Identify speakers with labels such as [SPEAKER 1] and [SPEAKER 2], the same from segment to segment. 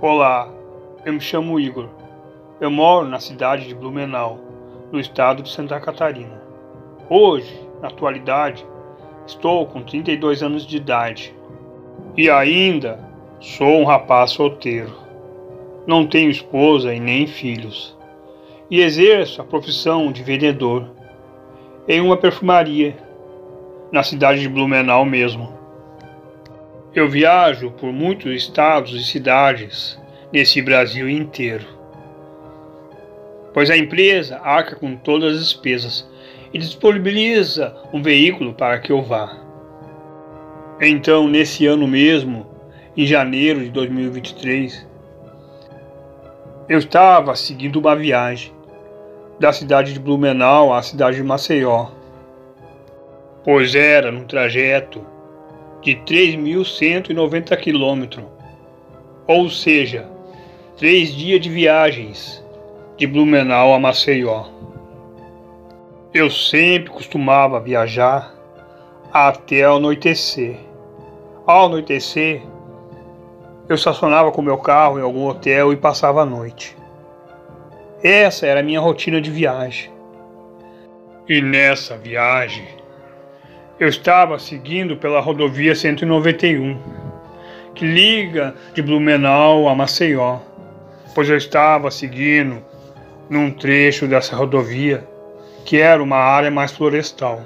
[SPEAKER 1] Olá, eu me chamo Igor. Eu moro na cidade de Blumenau, no estado de Santa Catarina. Hoje, na atualidade, estou com 32 anos de idade e ainda sou um rapaz solteiro. Não tenho esposa e nem filhos e exerço a profissão de vendedor em uma perfumaria na cidade de Blumenau mesmo. Eu viajo por muitos estados e cidades nesse Brasil inteiro, pois a empresa arca com todas as despesas e disponibiliza um veículo para que eu vá. Então, nesse ano mesmo, em janeiro de 2023, eu estava seguindo uma viagem da cidade de Blumenau à cidade de Maceió, pois era num trajeto de 3.190 quilômetros, ou seja, 3 dias de viagens de Blumenau a Maceió. Eu sempre costumava viajar até anoitecer. Ao anoitecer, eu estacionava com meu carro em algum hotel e passava a noite. Essa era a minha rotina de viagem. E nessa viagem, eu estava seguindo pela rodovia 191, que liga de Blumenau a Maceió, pois eu estava seguindo num trecho dessa rodovia que era uma área mais florestal,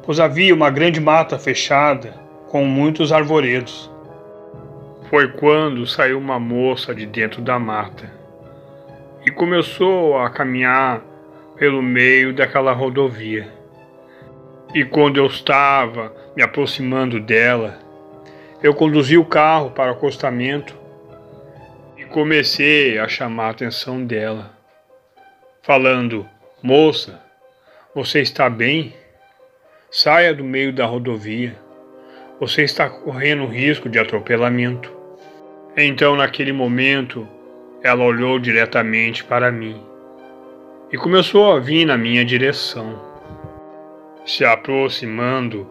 [SPEAKER 1] pois havia uma grande mata fechada com muitos arvoredos. Foi quando saiu uma moça de dentro da mata e começou a caminhar pelo meio daquela rodovia. E quando eu estava me aproximando dela, eu conduzi o carro para o acostamento e comecei a chamar a atenção dela, falando: "Moça, você está bem? Saia do meio da rodovia. Você está correndo risco de atropelamento." Então, naquele momento, ela olhou diretamente para mim e começou a vir na minha direção. Se aproximando,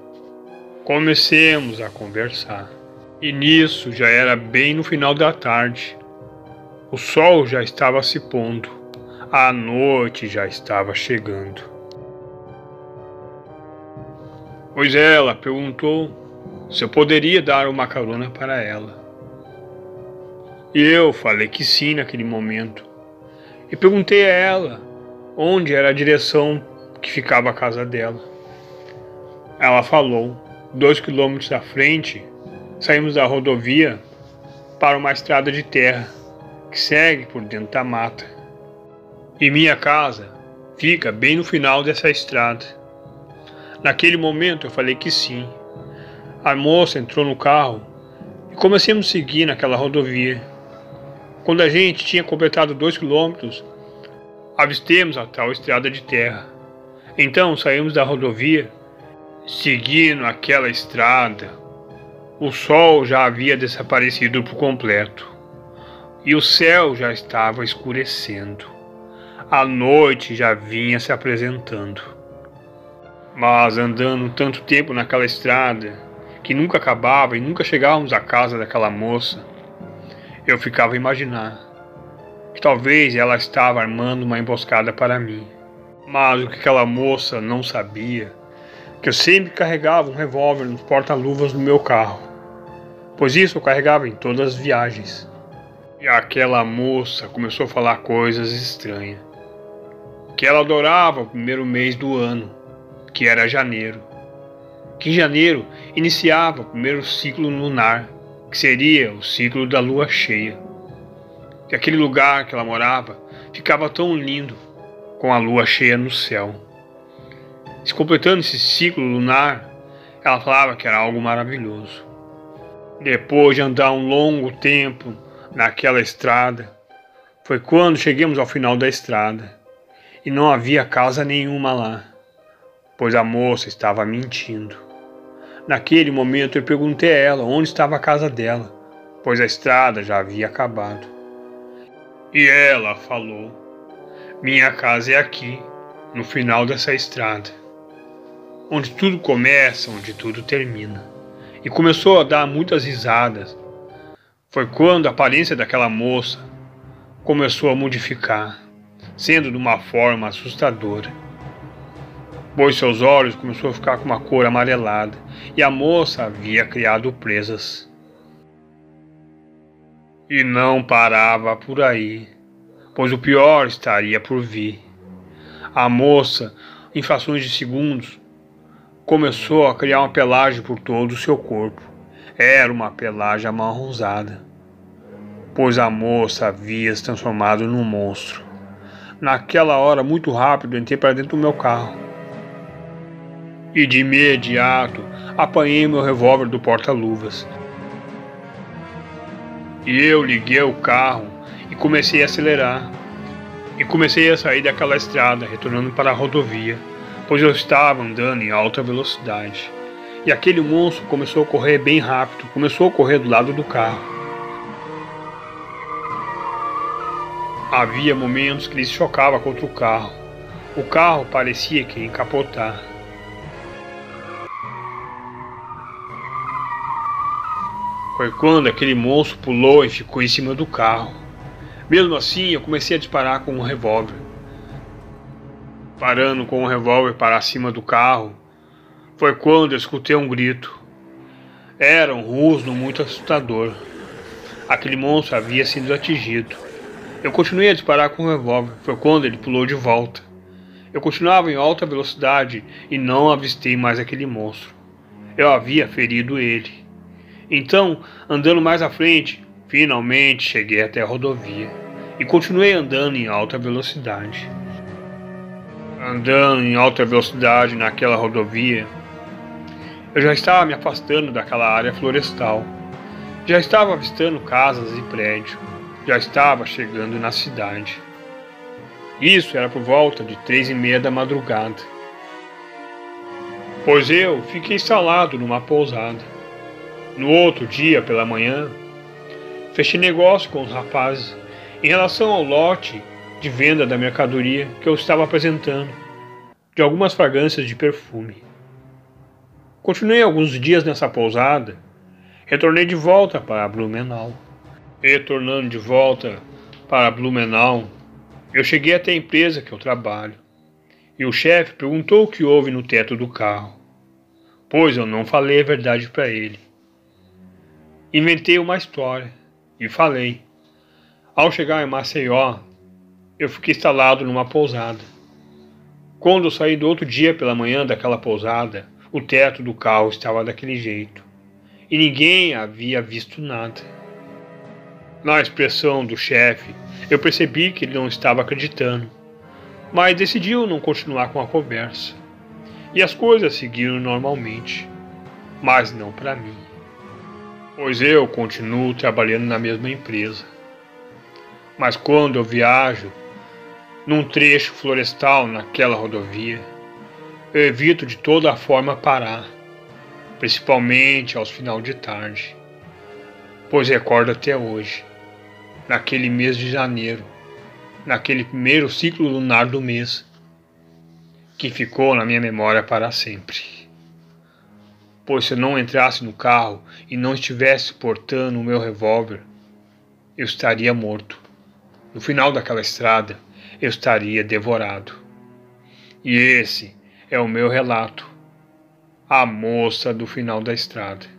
[SPEAKER 1] comecemos a conversar. E nisso já era bem no final da tarde. O sol já estava se pondo. A noite já estava chegando. Pois ela perguntou se eu poderia dar uma carona para ela. E eu falei que sim naquele momento. E perguntei a ela onde era a direção que ficava a casa dela. Ela falou: 2 quilômetros à frente, saímos da rodovia para uma estrada de terra que segue por dentro da mata. E minha casa fica bem no final dessa estrada. Naquele momento eu falei que sim. A moça entrou no carro e começamos a seguir naquela rodovia. Quando a gente tinha completado 2 quilômetros, avistemos a tal estrada de terra. Então saímos da rodovia, seguindo aquela estrada. O sol já havia desaparecido por completo e o céu já estava escurecendo. A noite já vinha se apresentando. Mas andando tanto tempo naquela estrada, que nunca acabava e nunca chegávamos à casa daquela moça, eu ficava a imaginar que talvez ela estava armando uma emboscada para mim. Mas o que aquela moça não sabia, que eu sempre carregava um revólver no porta-luvas do meu carro, pois isso eu carregava em todas as viagens. E aquela moça começou a falar coisas estranhas, que ela adorava o primeiro mês do ano, que era janeiro, que em janeiro iniciava o primeiro ciclo lunar, que seria o ciclo da lua cheia, que aquele lugar que ela morava ficava tão lindo com a lua cheia no céu. Se completando esse ciclo lunar, ela falava que era algo maravilhoso. Depois de andar um longo tempo naquela estrada, foi quando chegamos ao final da estrada e não havia casa nenhuma lá, pois a moça estava mentindo. Naquele momento eu perguntei a ela onde estava a casa dela, pois a estrada já havia acabado. E ela falou: "Minha casa é aqui, no final dessa estrada, onde tudo começa, onde tudo termina." E começou a dar muitas risadas, Foi quando a aparência daquela moça começou a modificar, sendo de uma forma assustadora, pois seus olhos começaram a ficar com uma cor amarelada e a moça havia criado presas. E não parava por aí, pois o pior estaria por vir. A moça, em frações de segundos, começou a criar uma pelagem por todo o seu corpo. Era uma pelagem amarronzada, pois a moça havia se transformado num monstro. Naquela hora, muito rápido, entrei para dentro do meu carro. E de imediato, apanhei meu revólver do porta-luvas. E eu liguei o carro e comecei a acelerar. E comecei a sair daquela estrada, retornando para a rodovia, pois eu estava andando em alta velocidade. E aquele monstro começou a correr bem rápido, começou a correr do lado do carro. Havia momentos que ele se chocava contra o carro. O carro parecia que ia capotar. Foi quando aquele monstro pulou e ficou em cima do carro. Mesmo assim, eu comecei a disparar com um revólver. Parando com o revólver para cima do carro, foi quando eu escutei um grito. Era um rusno muito assustador. Aquele monstro havia sido atingido. Eu continuei a disparar com o revólver. Foi quando ele pulou de volta. Eu continuava em alta velocidade e não avistei mais aquele monstro. Eu havia ferido ele. Então, andando mais à frente, finalmente cheguei até a rodovia e continuei andando em alta velocidade. Andando em alta velocidade naquela rodovia, eu já estava me afastando daquela área florestal. Já estava avistando casas e prédios. Já estava chegando na cidade. Isso era por volta de 3:30 da madrugada. Pois eu fiquei instalado numa pousada. No outro dia, pela manhã, fechei negócio com os rapazes em relação ao lote de venda da mercadoria que eu estava apresentando, de algumas fragrâncias de perfume. Continuei alguns dias nessa pousada, retornei de volta para Blumenau. Retornando de volta para Blumenau, eu cheguei até a empresa que eu trabalho, e o chefe perguntou o que houve no teto do carro, pois eu não falei a verdade para ele. Inventei uma história e falei. Ao chegar em Maceió, eu fiquei instalado numa pousada. Quando eu saí do outro dia pela manhã daquela pousada, o teto do carro estava daquele jeito, e ninguém havia visto nada. Na expressão do chefe, eu percebi que ele não estava acreditando, mas decidiu não continuar com a conversa. E as coisas seguiram normalmente, mas não para mim, pois eu continuo trabalhando na mesma empresa. Mas quando eu viajo num trecho florestal naquela rodovia, eu evito de toda forma parar, principalmente aos finais de tarde, pois recordo até hoje, naquele mês de janeiro, naquele primeiro ciclo lunar do mês, que ficou na minha memória para sempre. Pois se eu não entrasse no carro e não estivesse portando o meu revólver, eu estaria morto. No final daquela estrada, eu estaria devorado. E esse é o meu relato, a moça do final da estrada.